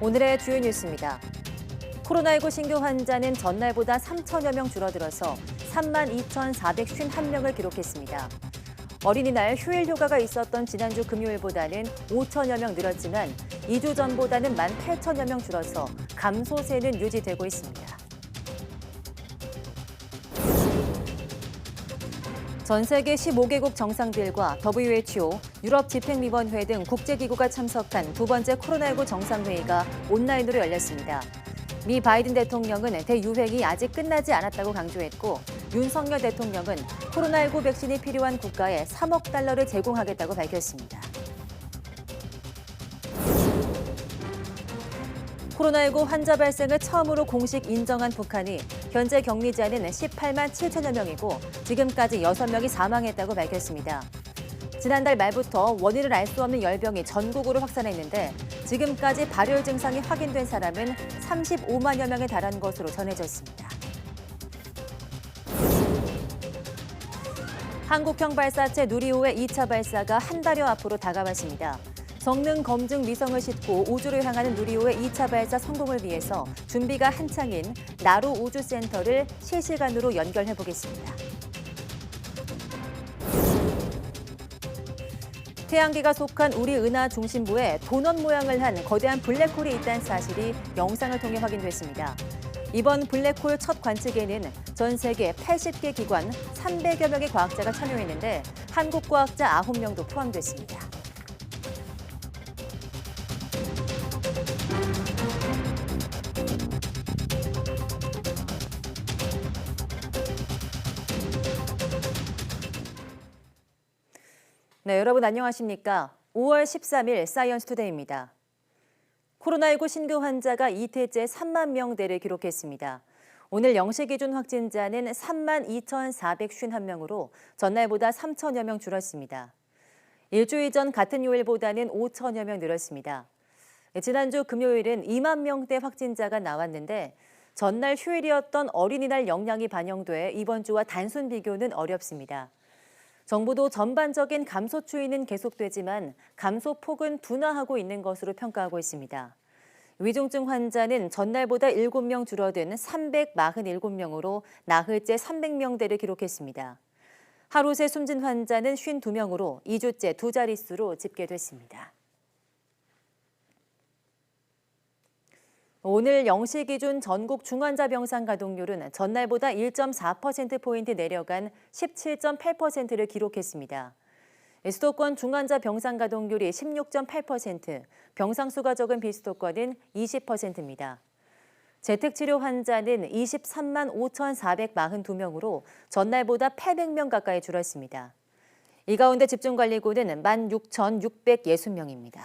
오늘의 주요 뉴스입니다. 코로나19 신규 환자는 전날보다 3천여 명 줄어들어서 32,451명을 기록했습니다. 어린이날 휴일 휴가가 있었던 지난주 금요일보다는 5천여 명 늘었지만 2주 전보다는 18,000여 명 줄어서 감소세는 유지되고 있습니다. 전 세계 15개국 정상들과 WHO, 유럽집행위원회 등 국제기구가 참석한 두 번째 코로나19 정상회의가 온라인으로 열렸습니다. 미 바이든 대통령은 대유행이 아직 끝나지 않았다고 강조했고, 윤석열 대통령은 코로나19 백신이 필요한 국가에 3억 달러를 제공하겠다고 밝혔습니다. 코로나19 환자 발생을 처음으로 공식 인정한 북한이 현재 격리자는 18만 7천여 명이고 지금까지 6명이 사망했다고 밝혔습니다. 지난달 말부터 원인을 알 수 없는 열병이 전국으로 확산했는데 지금까지 발열 증상이 확인된 사람은 35만여 명에 달한 것으로 전해졌습니다. 한국형 발사체 누리호의 2차 발사가 한 달여 앞으로 다가왔습니다. 성능 검증 위성을 싣고 우주로 향하는 누리호의 2차 발사 성공을 위해서 준비가 한창인 나루 우주센터를 실시간으로 연결해 보겠습니다. 태양계가 속한 우리 은하 중심부에 도넛 모양을 한 거대한 블랙홀이 있다는 사실이 영상을 통해 확인됐습니다. 이번 블랙홀 첫 관측에는 전 세계 80개 기관 300여 명의 과학자가 참여했는데 한국 과학자 9명도 포함됐습니다. 네, 여러분 안녕하십니까? 5월 13일 사이언스 투데이입니다. 코로나19 신규 환자가 이틀째 3만 명대를 기록했습니다. 오늘 0시 기준 확진자는 3만 2,451명으로 전날보다 3천여 명 줄었습니다. 일주일 전 같은 요일보다는 5천여 명 늘었습니다. 지난주 금요일은 2만 명대 확진자가 나왔는데 전날 휴일이었던 어린이날 영향이 반영돼 이번 주와 단순 비교는 어렵습니다. 정부도 전반적인 감소 추이는 계속되지만 감소폭은 둔화하고 있는 것으로 평가하고 있습니다. 위중증 환자는 전날보다 7명 줄어든 347명으로 나흘째 300명대를 기록했습니다. 하루 새 숨진 환자는 52명으로 2주째 두 자릿수로 집계됐습니다. 오늘 0시 기준 전국 중환자 병상 가동률은 전날보다 1.4%포인트 내려간 17.8%를 기록했습니다. 수도권 중환자 병상 가동률이 16.8%, 병상 수가 적은 비수도권은 20%입니다. 재택치료 환자는 23만 5,442명으로 전날보다 800명 가까이 줄었습니다. 이 가운데 집중관리고는 16,660명입니다.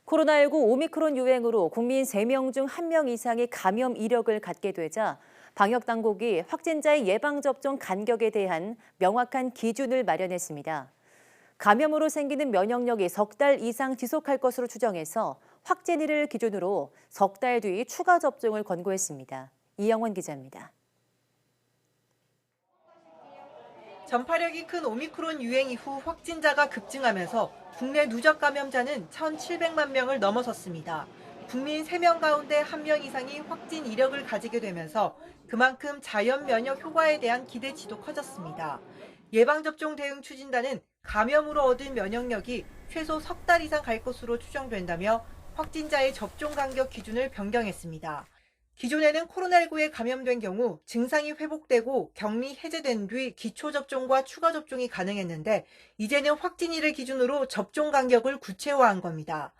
코로나19 오미크론 유행으로 국민 3명 중 1명 이상이 감염 이력을 갖게 되자 방역당국이 확진자의 예방접종 간격에 대한 명확한 기준을 마련했습니다. 감염으로 생기는 면역력이 석 달 이상 지속할 것으로 추정해서 확진일을 기준으로 석 달 뒤 추가 접종을 권고했습니다. 이영원 기자입니다. 전파력이 큰 오미크론 유행 이후 확진자가 급증하면서 국내 누적 감염자는 1,700만 명을 넘어섰습니다. 국민 3명 가운데 1명 이상이 확진 이력을 가지게 되면서 그만큼 자연 면역 효과에 대한 기대치도 커졌습니다. 예방접종 대응 추진단은 감염으로 얻은 면역력이 최소 석 달 이상 갈 것으로 추정된다며 확진자의 접종 간격 기준을 변경했습니다. 기존에는 코로나19에 감염된 경우 증상이 회복되고 격리 해제된 뒤 기초접종과 추가접종이 가능했는데 이제는 확진일을 기준으로 접종 간격을 구체화한 겁니다.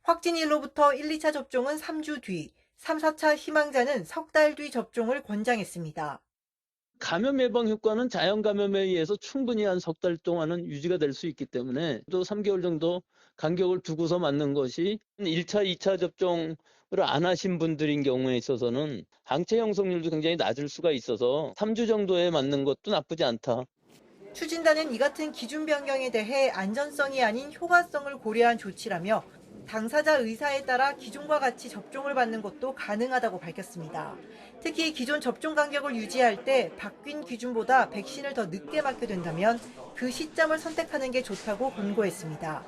확진일로부터 1, 2차 접종은 3주 뒤, 3, 4차 희망자는 석 달 뒤 접종을 권장했습니다. 감염 예방 효과는 자연 감염에 의해서 충분히 한 석 달 동안은 유지가 될 수 있기 때문에 또 3개월 정도 간격을 두고서 맞는 것이 1차, 2차 접종을 안 하신 분들인 경우에 있어서는 항체 형성률도 굉장히 낮을 수가 있어서 3주 정도에 맞는 것도 나쁘지 않다. 추진단은 이 같은 기준 변경에 대해 안전성이 아닌 효과성을 고려한 조치라며 당사자 의사에 따라 기존과 같이 접종을 받는 것도 가능하다고 밝혔습니다. 특히 기존 접종 간격을 유지할 때 바뀐 기준보다 백신을 더 늦게 맞게 된다면 그 시점을 선택하는 게 좋다고 권고했습니다.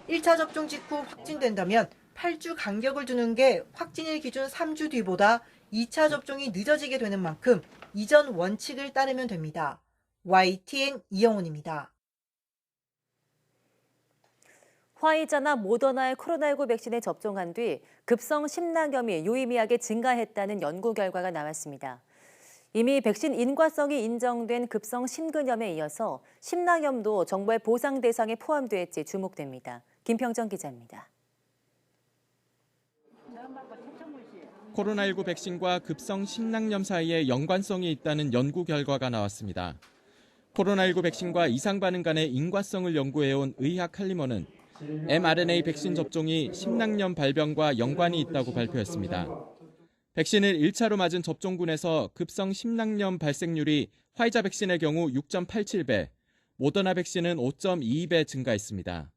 1차 접종 직후 확진된다면 8주 간격을 두는 게 확진일 기준 3주 뒤보다 2차 접종이 늦어지게 되는 만큼 이전 원칙을 따르면 됩니다. YTN 이영훈입니다. 화이자나 모더나의 코로나19 백신에 접종한 뒤 급성 심낭염이 유의미하게 증가했다는 연구 결과가 나왔습니다. 이미 백신 인과성이 인정된 급성 심근염에 이어서 심낭염도 정부의 보상 대상에 포함될지 주목됩니다. 김평정 기자입니다. 코로나19 백신과 급성 심낭염 사이에 연관성이 있다는 연구 결과가 나왔습니다. 코로나19 백신과 이상 반응 간의 인과성을 연구해온 의학 할리머는 mRNA 백신 접종이 심낭염 발병과 연관이 있다고 발표했습니다. 백신을 1차로 맞은 접종군에서 급성 심낭염 발생률이 화이자 백신의 경우 6.87배, 모더나 백신은 5.22배 증가했습니다.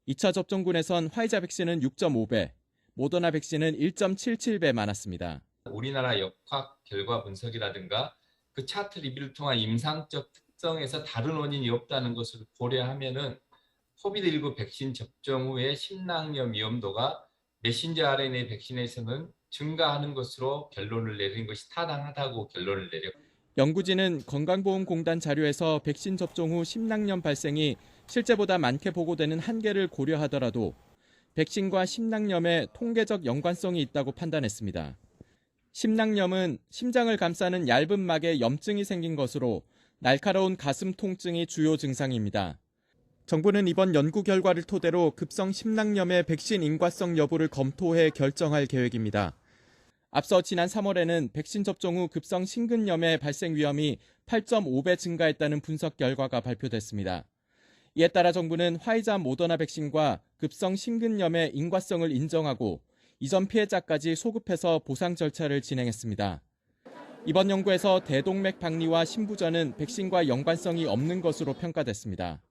2차 접종군에선 화이자 백신은 6.5배, 모더나 백신은 1.77배 많았습니다. 우리나라 역학 결과 분석이라든가 그 차트 리뷰를 통한 임상적 특성에서 다른 원인이 없다는 것을 고려하면은 코비드19 백신 접종 후에 심낭염 위험도가 메신저 RNA 백신에서는 증가하는 것으로 결론을 내린 것이 타당하다고 결론을 내렸습니다. 연구진은 건강보험공단 자료에서 백신 접종 후 심낭염 발생이 실제보다 많게 보고되는 한계를 고려하더라도 백신과 심낭염의 통계적 연관성이 있다고 판단했습니다. 심낭염은 심장을 감싸는 얇은 막에 염증이 생긴 것으로 날카로운 가슴 통증이 주요 증상입니다. 정부는 이번 연구 결과를 토대로 급성 심낭염의 백신 인과성 여부를 검토해 결정할 계획입니다. 앞서 지난 3월에는 백신 접종 후 급성 심근염의 발생 위험이 8.5배 증가했다는 분석 결과가 발표됐습니다. 이에 따라 정부는 화이자 모더나 백신과 급성 심근염의 인과성을 인정하고 이전 피해자까지 소급해서 보상 절차를 진행했습니다. 이번 연구에서 대동맥 박리와 심부전은 백신과 연관성이 없는 것으로 평가됐습니다.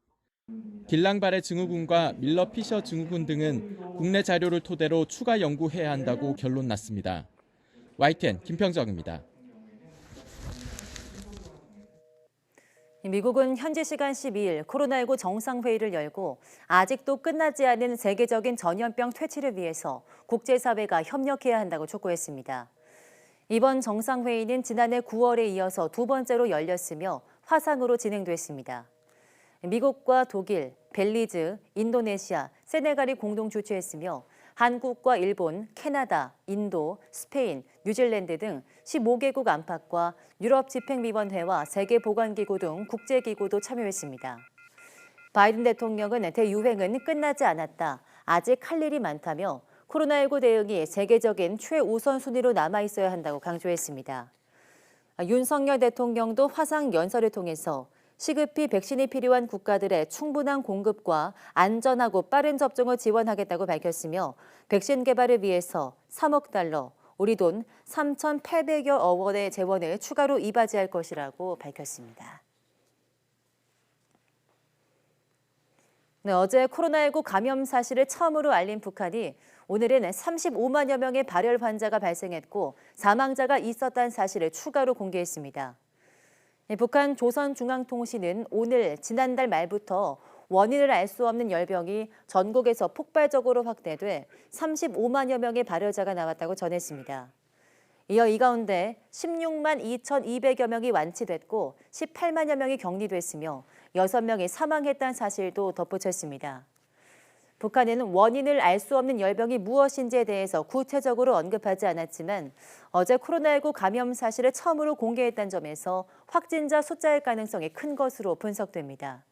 길랑바레 증후군과 밀러 피셔 증후군 등은 국내 자료를 토대로 추가 연구해야 한다고 결론 났습니다. YTN 김평정입니다. 미국은 현지 시간 12일 코로나19 정상회의를 열고 아직도 끝나지 않은 세계적인 전염병 퇴치를 위해서 국제사회가 협력해야 한다고 촉구했습니다. 이번 정상회의는 지난해 9월에 이어서 두 번째로 열렸으며 화상으로 진행됐습니다. 미국과 독일, 벨리즈, 인도네시아, 세네갈이 공동 주최했으며 한국과 일본, 캐나다, 인도, 스페인, 뉴질랜드 등 15개국 안팎과 유럽집행위원회와 세계보건기구 등 국제기구도 참여했습니다. 바이든 대통령은 대유행은 끝나지 않았다, 아직 할 일이 많다며 코로나19 대응이 세계적인 최우선 순위로 남아있어야 한다고 강조했습니다. 윤석열 대통령도 화상 연설을 통해서 시급히 백신이 필요한 국가들의 충분한 공급과 안전하고 빠른 접종을 지원하겠다고 밝혔으며 백신 개발을 위해서 3억 달러, 우리 돈 3,800여 원의 재원을 추가로 이바지할 것이라고 밝혔습니다. 네, 어제 코로나19 감염 사실을 처음으로 알린 북한이 오늘은 35만여 명의 발열 환자가 발생했고 사망자가 있었다는 사실을 추가로 공개했습니다. 북한 조선중앙통신은 오늘 지난달 말부터 원인을 알 수 없는 열병이 전국에서 폭발적으로 확대돼 35만여 명의 발열자가 나왔다고 전했습니다. 이어 이 가운데 16만 2,200여 명이 완치됐고 18만여 명이 격리됐으며 6명이 사망했다는 사실도 덧붙였습니다. 북한은 원인을 알 수 없는 열병이 무엇인지에 대해서 구체적으로 언급하지 않았지만 어제 코로나19 감염 사실을 처음으로 공개했다는 점에서 확진자 숫자일 가능성이 큰 것으로 분석됩니다.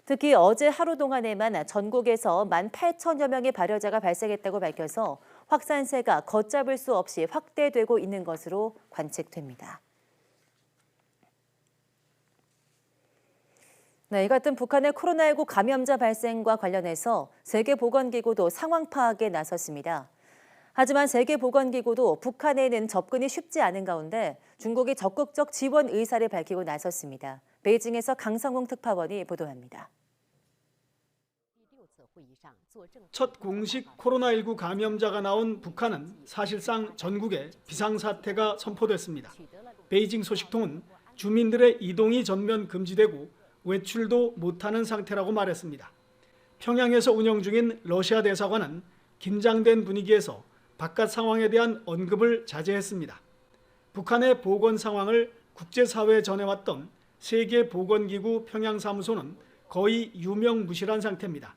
특히 어제 하루 동안에만 전국에서 18,000여 명의 발열자가 발생했다고 밝혀서 확산세가 걷잡을 수 없이 확대되고 있는 것으로 관측됩니다. 네, 이 같은 북한의 코로나19 감염자 발생과 관련해서 세계보건기구도 상황 파악에 나섰습니다. 하지만 세계보건기구도 북한에는 접근이 쉽지 않은 가운데 중국이 적극적 지원 의사를 밝히고 나섰습니다. 베이징에서 강성웅 특파원이 보도합니다. 첫 공식 코로나19 감염자가 나온 북한은 사실상 전국에 비상사태가 선포됐습니다. 베이징 소식통은 주민들의 이동이 전면 금지되고 외출도 못하는 상태라고 말했습니다. 평양에서 운영 중인 러시아 대사관은 긴장된 분위기에서 바깥 상황에 대한 언급을 자제했습니다. 북한의 보건 상황을 국제사회에 전해왔던 세계보건기구 평양사무소는 거의 유명무실한 상태입니다.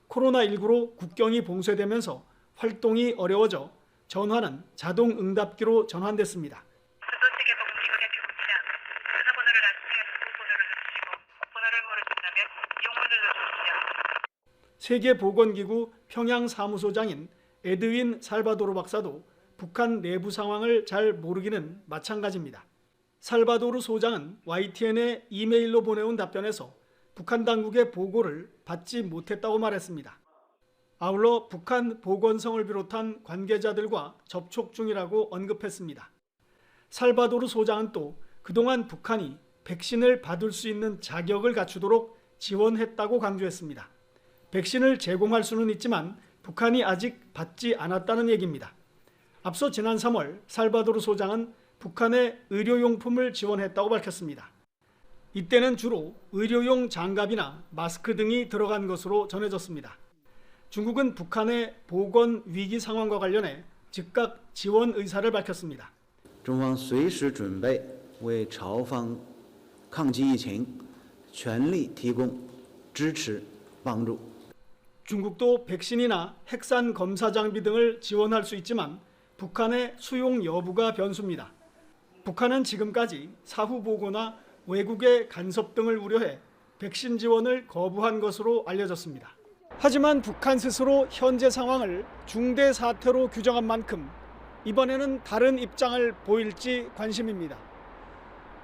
코로나19로 국경이 봉쇄되면서 활동이 어려워져 전화는 자동 응답기로 전환됐습니다. 세계보건기구 대표입니다. 전화번호를 아시면 번호를 누르시고 번호를 모르신다면 영문을 눌러주십시오. 세계보건기구 평양사무소장인 에드윈 살바도르 박사도 북한 내부 상황을 잘 모르기는 마찬가지입니다. 살바도르 소장은 YTN에 이메일로 보내온 답변에서 북한 당국의 보고를 받지 못했다고 말했습니다. 아울러 북한 보건성을 비롯한 관계자들과 접촉 중이라고 언급했습니다. 살바도르 소장은 또 그동안 북한이 백신을 받을 수 있는 자격을 갖추도록 지원했다고 강조했습니다. 백신을 제공할 수는 있지만 북한이 아직 받지 않았다는 얘기입니다. 앞서 지난 3월 살바도르 소장은 북한에 의료용품을 지원했다고 밝혔습니다. 이때는 주로 의료용 장갑이나 마스크 등이 들어간 것으로 전해졌습니다. 중국은 북한의 보건 위기 상황과 관련해 즉각 지원 의사를 밝혔습니다. 中方随时准备为朝方抗击疫情全力提供支持帮助。 중국도 백신이나 핵산 검사 장비 등을 지원할 수 있지만 북한의 수용 여부가 변수입니다. 북한은 지금까지 사후 보고나 외국의 간섭 등을 우려해 백신 지원을 거부한 것으로 알려졌습니다. 하지만 북한 스스로 현재 상황을 중대 사태로 규정한 만큼 이번에는 다른 입장을 보일지 관심입니다.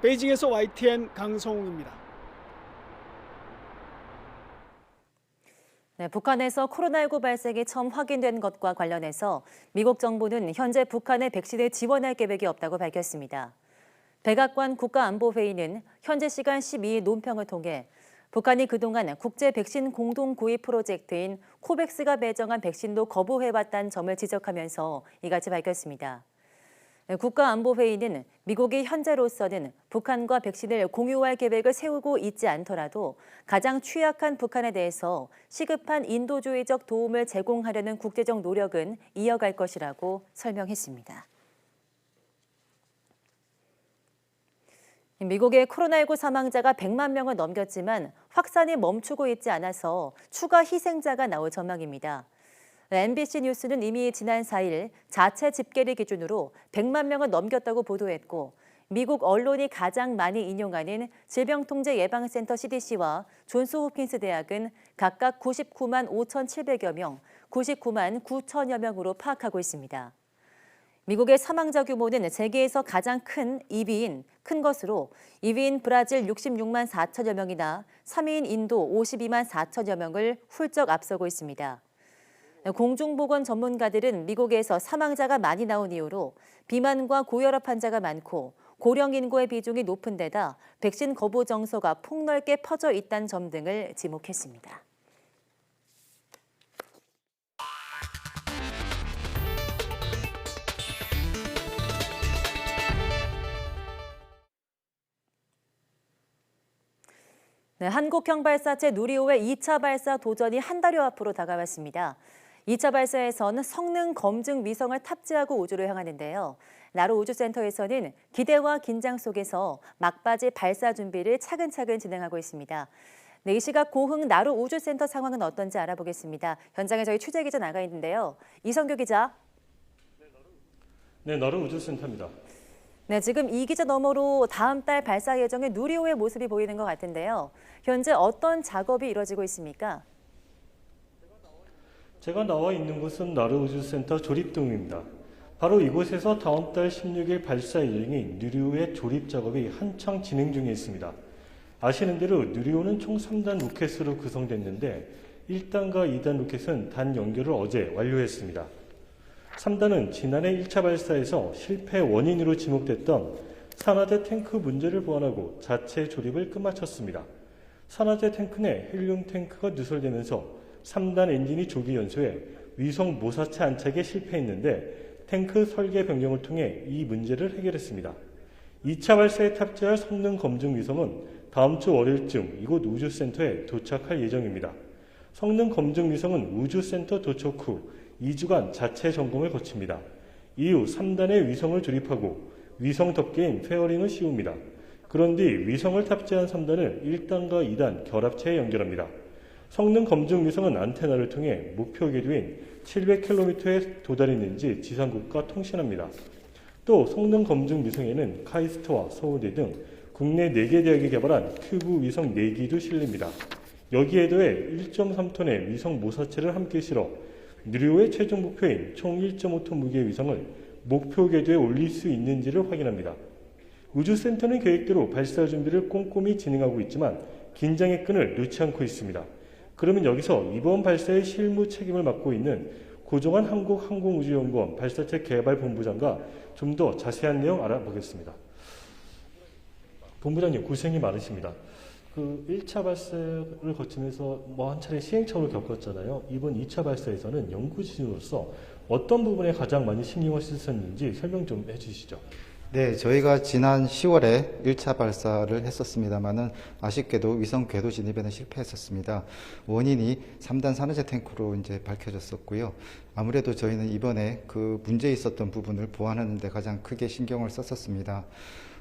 베이징에서 YTN 강성웅입니다. 네, 북한에서 코로나19 발생이 처음 확인된 것과 관련해서 미국 정부는 현재 북한에 백신을 지원할 계획이 없다고 밝혔습니다. 백악관 국가안보회의는 현재 시간 12일 논평을 통해 북한이 그동안 국제 백신 공동 구입 프로젝트인 코백스가 배정한 백신도 거부해왔다는 점을 지적하면서 이같이 밝혔습니다. 국가안보회의는 미국이 현재로서는 북한과 백신을 공유할 계획을 세우고 있지 않더라도 가장 취약한 북한에 대해서 시급한 인도주의적 도움을 제공하려는 국제적 노력은 이어갈 것이라고 설명했습니다. 미국의 코로나19 사망자가 100만 명을 넘겼지만 확산이 멈추고 있지 않아서 추가 희생자가 나올 전망입니다. MBC 뉴스는 이미 지난 4일 자체 집계를 기준으로 100만 명을 넘겼다고 보도했고 미국 언론이 가장 많이 인용하는 질병통제예방센터 CDC와 존스홉킨스 대학은 각각 99만 5,700여 명, 99만 9천여 명으로 파악하고 있습니다. 미국의 사망자 규모는 세계에서 가장 큰 2위인 큰 것으로 2위인 브라질 66만 4천여 명이나 3위인 인도 52만 4천여 명을 훌쩍 앞서고 있습니다. 공중보건 전문가들은 미국에서 사망자가 많이 나온 이유로 비만과 고혈압 환자가 많고 고령 인구의 비중이 높은 데다 백신 거부 정서가 폭넓게 퍼져 있다는 점 등을 지목했습니다. 네, 한국형 발사체 누리호의 2차 발사 도전이 한 달여 앞으로 다가왔습니다. 2차 발사에선 성능 검증 위성을 탑재하고 우주를 향하는데요. 나로 우주센터에서는 기대와 긴장 속에서 막바지 발사 준비를 차근차근 진행하고 있습니다. 네, 이 시각 고흥 나로 우주센터 상황은 어떤지 알아보겠습니다. 현장에 저희 취재 기자 나가 있는데요. 이성규 기자. 네, 나로 우주센터입니다. 네, 지금 이 기자 너머로 다음 달 발사 예정의 누리호의 모습이 보이는 것 같은데요. 현재 어떤 작업이 이루어지고 있습니까? 제가 나와 있는 곳은 나로 우주센터 조립동입니다. 바로 이곳에서 다음 달 16일 발사 예정인 누리호의 조립 작업이 한창 진행 중에 있습니다. 아시는 대로 누리호는 총 3단 로켓으로 구성됐는데 1단과 2단 로켓은 단 연결을 어제 완료했습니다. 3단은 지난해 1차 발사에서 실패 원인으로 지목됐던 산화제 탱크 문제를 보완하고 자체 조립을 끝마쳤습니다. 산화제 탱크 내 헬륨 탱크가 누설되면서 3단 엔진이 조기 연소해 위성 모사체 안착에 실패했는데 탱크 설계 변경을 통해 이 문제를 해결했습니다. 2차 발사에 탑재할 성능 검증 위성은 다음 주 월요일쯤 이곳 우주센터에 도착할 예정입니다. 성능 검증 위성은 우주센터 도착 후 2주간 자체 점검을 거칩니다. 이후 3단의 위성을 조립하고 위성 덮개인 페어링을 씌웁니다. 그런 뒤 위성을 탑재한 3단을 1단과 2단 결합체에 연결합니다. 성능 검증 위성은 안테나를 통해 목표 궤도인 700km에 도달했는지 지상국과 통신합니다. 또 성능 검증 위성에는 카이스트와 서울대 등 국내 4개 대학이 개발한 큐브 위성 4기도 실립니다. 여기에 더해 1.3톤의 위성 모사체를 함께 실어 누리호의 최종 목표인 총 1.5톤 무게의 위성을 목표 궤도에 올릴 수 있는지를 확인합니다. 우주센터는 계획대로 발사 준비를 꼼꼼히 진행하고 있지만 긴장의 끈을 놓지 않고 있습니다. 그러면 여기서 이번 발사의 실무 책임을 맡고 있는 고종환 한국항공우주연구원 발사체 개발본부장과 좀 더 자세한 내용 알아보겠습니다. 본부장님, 고생이 많으십니다. 1차 발사를 거치면서 한 차례 시행착오를 겪었잖아요. 이번 2차 발사에서는 연구진으로서 어떤 부분에 가장 많이 신경을 쓰셨는지 설명 좀 해주시죠. 네, 저희가 지난 10월에 1차 발사를 했었습니다만은 아쉽게도 위성 궤도 진입에는 실패했었습니다. 원인이 3단 산화제 탱크로 이제 밝혀졌었고요. 아무래도 저희는 이번에 그 문제 있었던 부분을 보완하는 데 가장 크게 신경을 썼었습니다.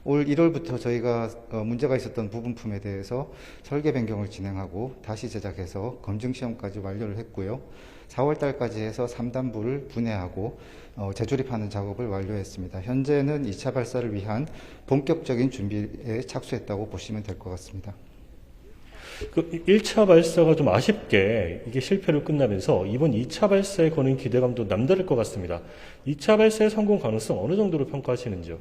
올 1월부터 저희가 문제가 있었던 부분품에 대해서 설계 변경을 진행하고 다시 제작해서 검증 시험까지 완료를 했고요. 4월 달까지 해서 3단부를 분해하고 재조립하는 작업을 완료했습니다. 현재는 2차 발사를 위한 본격적인 준비에 착수했다고 보시면 될 것 같습니다. 1차 발사가 좀 아쉽게 이게 실패로 끝나면서 이번 2차 발사에 거는 기대감도 남다를 것 같습니다. 2차 발사의 성공 가능성 어느 정도로 평가하시는지요?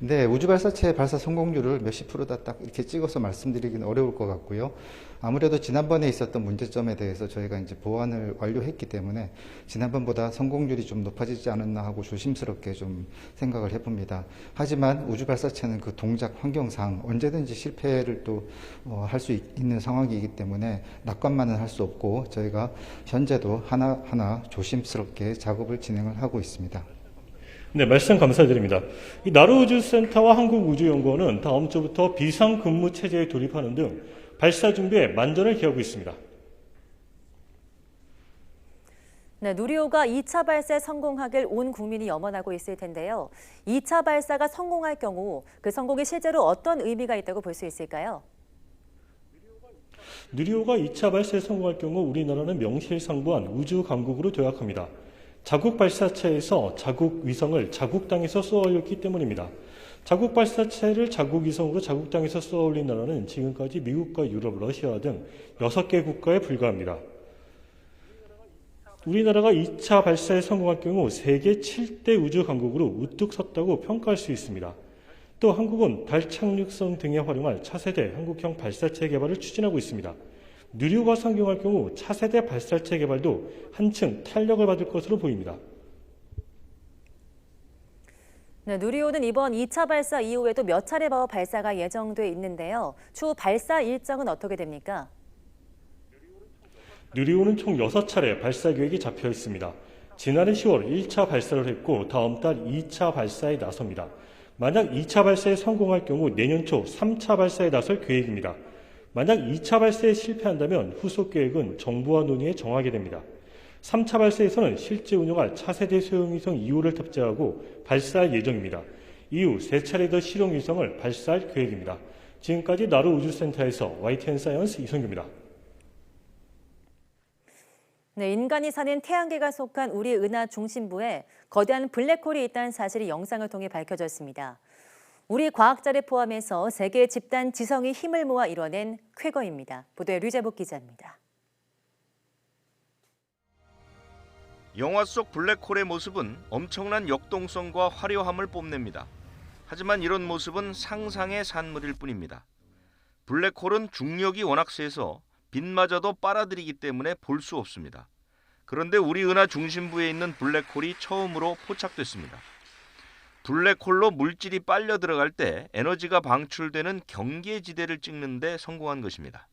네, 우주발사체 발사 성공률을 몇십 프로다 딱 이렇게 찍어서 말씀드리기는 어려울 것 같고요. 아무래도 지난번에 있었던 문제점에 대해서 저희가 이제 보완을 완료했기 때문에 지난번보다 성공률이 좀 높아지지 않았나 하고 조심스럽게 좀 생각을 해봅니다. 하지만 우주발사체는 그 동작 환경상 언제든지 실패를 또 할 수 있는 상황이기 때문에 낙관만은 할 수 없고 저희가 현재도 하나하나 조심스럽게 작업을 진행을 하고 있습니다. 네, 말씀 감사드립니다. 이 나로우주센터와 한국우주연구원은 다음 주부터 비상근무 체제에 돌입하는 등 발사 준비에 만전을 기하고 있습니다. 네, 누리호가 2차 발사에 성공하길 온 국민이 염원하고 있을 텐데요. 2차 발사가 성공할 경우 그 성공이 실제로 어떤 의미가 있다고 볼 수 있을까요? 누리호가 2차 발사에 성공할 경우 우리나라는 명실상부한 우주 강국으로 도약합니다. 자국 발사체에서 자국 위성을 자국 땅에서 쏘아 올렸기 때문입니다. 자국 발사체를 자국 위성으로 자국 땅에서 쏘아 올린 나라는 지금까지 미국과 유럽, 러시아 등 6개 국가에 불과합니다. 우리나라가 2차 발사에 성공할 경우 세계 7대 우주 강국으로 우뚝 섰다고 평가할 수 있습니다. 또 한국은 달 착륙선 등에 활용할 차세대 한국형 발사체 개발을 추진하고 있습니다. 누리호가 성공할 경우 차세대 발사체 개발도 한층 탄력을 받을 것으로 보입니다. 네, 누리호는 이번 2차 발사 이후에도 몇 차례 발사가 예정돼 있는데요. 추후 발사 일정은 어떻게 됩니까? 누리호는 총 6차례 발사 계획이 잡혀 있습니다. 지난해 10월 1차 발사를 했고 다음 달 2차 발사에 나섭니다. 만약 2차 발사에 성공할 경우 내년 초 3차 발사에 나설 계획입니다. 만약 2차 발사에 실패한다면 후속 계획은 정부와 논의해 정하게 됩니다. 3차 발사에서는 실제 운용할 차세대 소형위성 2호를 탑재하고 발사할 예정입니다. 이후 3차례 더 실용위성을 발사할 계획입니다. 지금까지 나로우주센터에서 YTN 사이언스 이성규입니다. 네, 인간이 사는 태양계가 속한 우리 은하 중심부에 거대한 블랙홀이 있다는 사실이 영상을 통해 밝혀졌습니다. 우리 과학자를 포함해서 세계 집단 지성이 힘을 모아 이뤄낸 쾌거입니다. 보도에 류재복 기자입니다. 영화 속 블랙홀의 모습은 엄청난 역동성과 화려함을 뽐냅니다. 하지만 이런 모습은 상상의 산물일 뿐입니다. 블랙홀은 중력이 워낙 세서 빛마저도 빨아들이기 때문에 볼 수 없습니다. 그런데 우리 은하 중심부에 있는 블랙홀이 처음으로 포착됐습니다. 블랙홀로 물질이 빨려 들어갈 때 에너지가 방출되는 경계지대를 찍는 데 성공한 것입니다.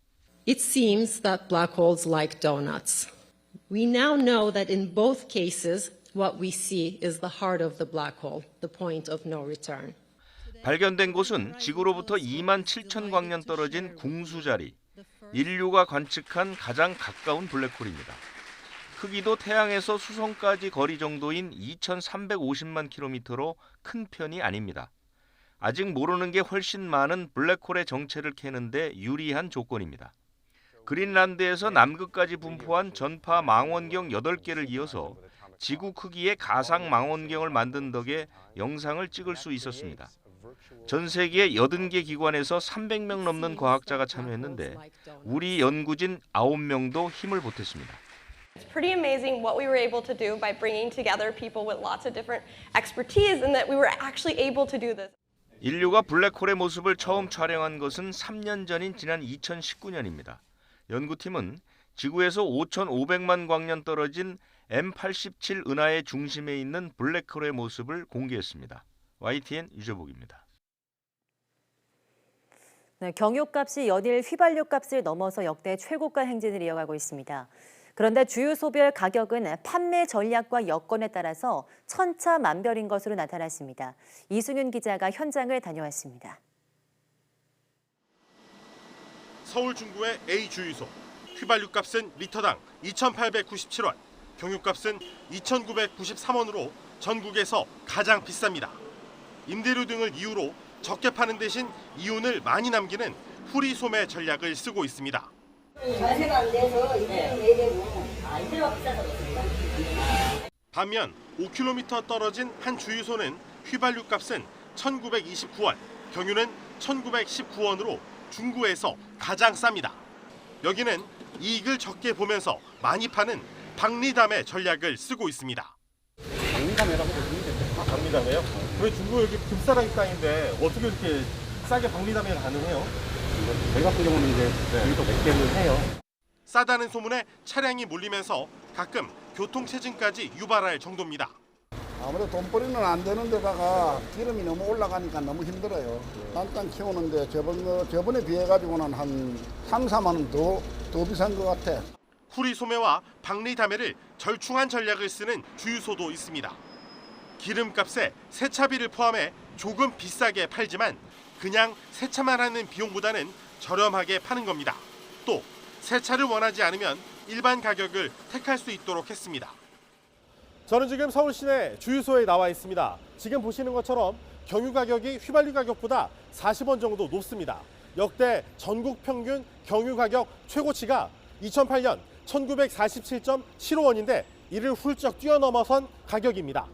It seems that black holes like donuts. We now know that in both cases, what we see is the heart of the black hole, the point of no return. 발견된 곳은 지구로부터 27,000광년 떨어진 궁수 자리. 인류가 관측한 가장 가까운 블랙홀입니다. 크기도 태양에서 수성까지 거리 정도인 2,350만 킬로미터로 큰 편이 아닙니다. 아직 모르는 게 훨씬 많은 블랙홀의 정체를 캐는데 유리한 조건입니다. 그린란드에서 남극까지 분포한 전파 망원경 8개를 이어서 지구 크기의 가상 망원경을 만든 덕에 영상을 찍을 수 있었습니다. 전 세계 80개 기관에서 300명 넘는 과학자가 참여했는데 우리 연구진 9명도 힘을 보탰습니다. It's pretty amazing what we were able to do by bringing together people with lots of different expertise and that we were actually able to do this. 인류가 블랙홀의 모습을 처음 촬영한 것은 3년 전인 지난 2019년입니다. 연구팀은 지구에서 5,500만 광년 떨어진 M87 은하의 중심에 있는 블랙홀의 모습을 공개했습니다. YTN 유재복입니다. 네, 경유값이 연일 휘발유값을 넘어서 역대 최고가 행진을 이어가고 있습니다. 그런데 주유소별 가격은 판매 전략과 여건에 따라서 천차만별인 것으로 나타났습니다. 이승윤 기자가 현장을 다녀왔습니다. 서울 중구의 A 주유소. 휘발유값은 리터당 2,897원, 경유값은 2,993원으로 전국에서 가장 비쌉니다. 임대료 등을 이유로 적게 파는 대신 이윤을 많이 남기는 후리 소매 전략을 쓰고 있습니다. 자세가 안 돼서 임대료 내고 임대료가 비싸서 그렇습니다. 반면 5km 떨어진 한 주유소는 휘발유 값은 1,929원, 경유는 1,919원으로 중구에서 가장 쌉니다. 여기는 이익을 적게 보면서 많이 파는 박리담의 전략을 쓰고 있습니다. 박리담회라고 보시면 됩니다. 박리담회요? 왜 중구 여기 급사랑 땅인데 어떻게 이렇게 싸게 박리담회가 가능해요? 저희 같은 경우는 이제 여기서 몇 개를 해요. 싸다는 소문에 차량이 몰리면서 가끔 교통체증까지 유발할 정도입니다. 아무래도 돈벌이는 안 되는 데다가 기름이 너무 올라가니까 너무 힘들어요. 단단 키우는데 저번에 비해 가지고는 한 3, 4만 원 더 비싼 것 같아. 후리 소매와 박리담회를 절충한 전략을 쓰는 주유소도 있습니다. 기름값에 세차비를 포함해 조금 비싸게 팔지만 그냥 세차만 하는 비용보다는 저렴하게 파는 겁니다. 또 세차를 원하지 않으면 일반 가격을 택할 수 있도록 했습니다. 저는 지금 서울 시내 주유소에 나와 있습니다. 지금 보시는 것처럼 경유 가격이 휘발유 가격보다 40원 정도 높습니다. 역대 전국 평균 경유 가격 최고치가 2008년 1947.75원인데 이를 훌쩍 뛰어넘어선 가격입니다.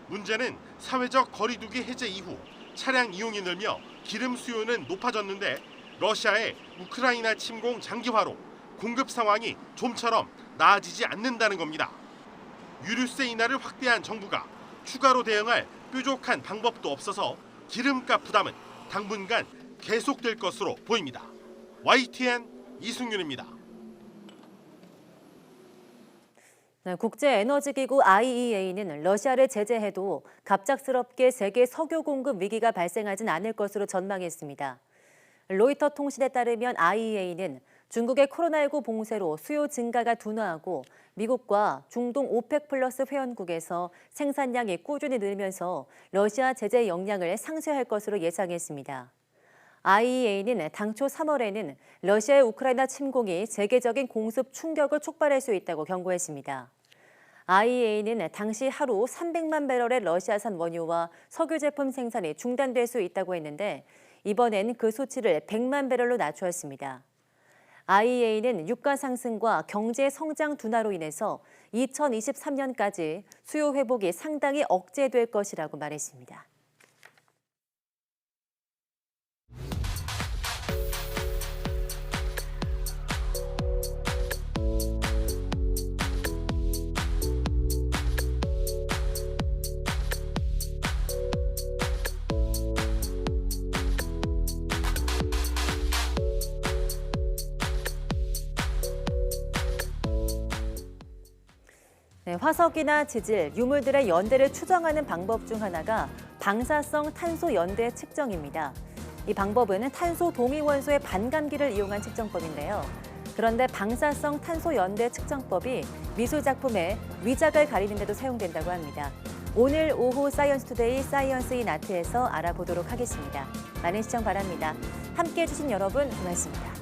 문제는 사회적 거리두기 해제 이후 차량 이용이 늘며 기름 수요는 높아졌는데 러시아의 우크라이나 침공 장기화로 공급 상황이 좀처럼 나아지지 않는다는 겁니다. 유류세 인하를 확대한 정부가 추가로 대응할 뾰족한 방법도 없어서 기름값 부담은 당분간 계속될 것으로 보입니다. YTN 이승윤입니다. 네, 국제에너지기구 IEA는 러시아를 제재해도 갑작스럽게 세계 석유 공급 위기가 발생하진 않을 것으로 전망했습니다. 로이터 통신에 따르면 IEA는 중국의 코로나19 봉쇄로 수요 증가가 둔화하고 미국과 중동 오펙 플러스 회원국에서 생산량이 꾸준히 늘면서 러시아 제재 역량을 상쇄할 것으로 예상했습니다. IEA는 당초 3월에는 러시아의 우크라이나 침공이 세계적인 공급 충격을 촉발할 수 있다고 경고했습니다. IEA는 당시 하루 300만 배럴의 러시아산 원유와 석유 제품 생산이 중단될 수 있다고 했는데 이번엔 그 수치를 100만 배럴로 낮추었습니다. IEA는 유가 상승과 경제 성장 둔화로 인해서 2023년까지 수요 회복이 상당히 억제될 것이라고 말했습니다. 네, 화석이나 지질, 유물들의 연대를 추정하는 방법 중 하나가 방사성 탄소 연대 측정입니다. 이 방법은 탄소 동위 원소의 반감기를 이용한 측정법인데요. 그런데 방사성 탄소 연대 측정법이 미술 작품의 위작을 가리는 데도 사용된다고 합니다. 오늘 오후 사이언스 투데이 사이언스 인 아트에서 알아보도록 하겠습니다. 많은 시청 바랍니다. 함께해 주신 여러분 고맙습니다.